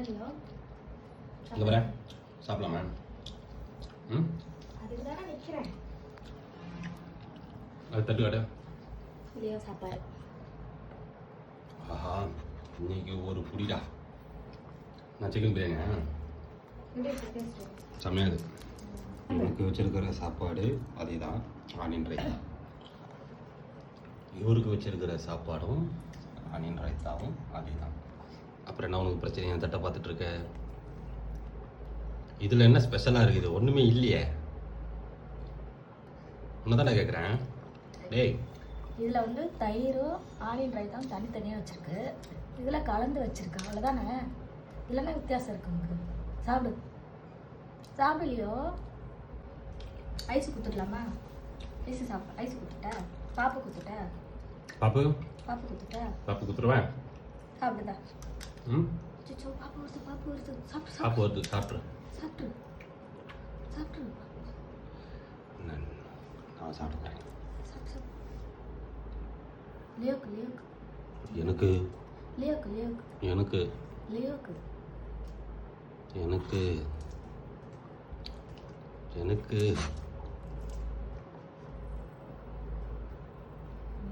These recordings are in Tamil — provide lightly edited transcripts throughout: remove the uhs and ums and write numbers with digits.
லியோ இங்கே வர சாப்பிடலாமா? ம், அதுக்கு தானே நிற்கிறேன். அது தட்டு கடை. லியோ சாப்பாடு. ஆஹா, இன்னைக்கு ஒரு புடிடா. நான் சிக்கன் பிரியாணியா? செம்மையாது. இவருக்கு வச்சிருக்கிற சாப்பாடு அதே தான், ஆனியன் ரைத்தா. இவருக்கு வச்சிருக்கிற சாப்பாடும் ஆனியன் ரைத்தாவும் அதே தான். அப்புறம் என்ன உனக்கு பிரச்சனை? என் தட்டை பார்த்துட்டு இருக்க. இதில் என்ன ஸ்பெஷலாக இருக்குது? ஒன்றுமே இல்லையே. ஒன்று தானே கேட்குறேன். டேய், இதில் வந்து தயிரும் ஆனியன் ரைத்தாவும் தனித்தனியாக வச்சுருக்கு. இதில் கலந்து வச்சுருக்கு, அவ்வளோதானே. இல்லைன்னா வித்தியாசம் இருக்கு உங்களுக்கு. சாப்பிடு சாப்பிடலையோ. ஐஸ் கொடுத்துக்கலாமா? ஐஸ் சாப்பிடு. ஐஸ் கொடுத்துட்ட? பாப்பு கொடுத்துட்ட? பாப்பு பாப்பு கொடுத்துட்ட? பாப்பு கொடுத்துருவேன். சாப்பிடுதா? ம், சிச்சோ, பாப்பு வருது, பாப்பு வருது. சாப்பிட்டு பாப்பு வருது, சாப்பிட்ரு. சாப்பிட்டு சாப்பிட்டு நான் சாப்பிட்றேன். சாப்பிட்டு லியோக்கு லியோக்கு எனக்கு லியோக்கு லியோக்கு எனக்கு லியோக்கு எனக்கு எனக்கு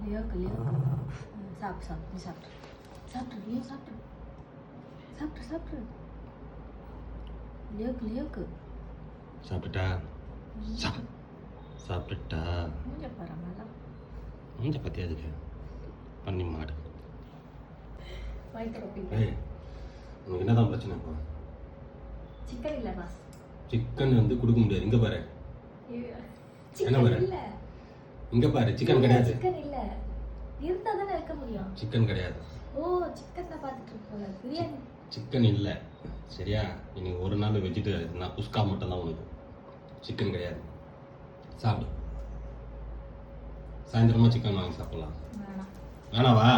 லியோக்கு லியோக்கு சாப்பிட்டு சாப்பிட்டு நீ சாப்பிட்டு சாப்பிட்டு லியோ சாப்பிட்டு சாப்பிட்டு சாப்பிட்டு லியோக்கு லியோக்கு சாப்பிட்டுட்டா? சாப்பிட்டுட்டா? மூஞ்ச பாரு நல்லா. மூஞ்ச பற்றி அதுக்கு பண்ணி மாடு. வயிற்று ஏய், உனக்கு என்னதான் பிரச்சனை இப்போ? சிக்கன் இல்லை பாஸ். சிக்கன் வந்து கொடுக்க முடியாது. இங்கே பாரு, என்ன பாரு? இல்ல இங்கே பாரு, சிக்கன் கிடையாது. சிக்கன் இல்ல, இருந்தா தானே வைக்க முடியும். சிக்கன் கிடையாது. ஓ, சிக்கன் தான் பார்த்துட்டு இருக்கோம்ல. பிரியாணி சிக்கன் இல்லை, சரியா? இன்னைக்கு ஒரு நாள் வெஜிடேரியன். நான் குஸ்கா மட்டும் தான் உனக்கு. சிக்கன் கிடையாது. சாப்பிடு. சாயந்தரமா சிக்கன் வாங்கி சாப்பிடலாம். வேணாம். வேணாவா?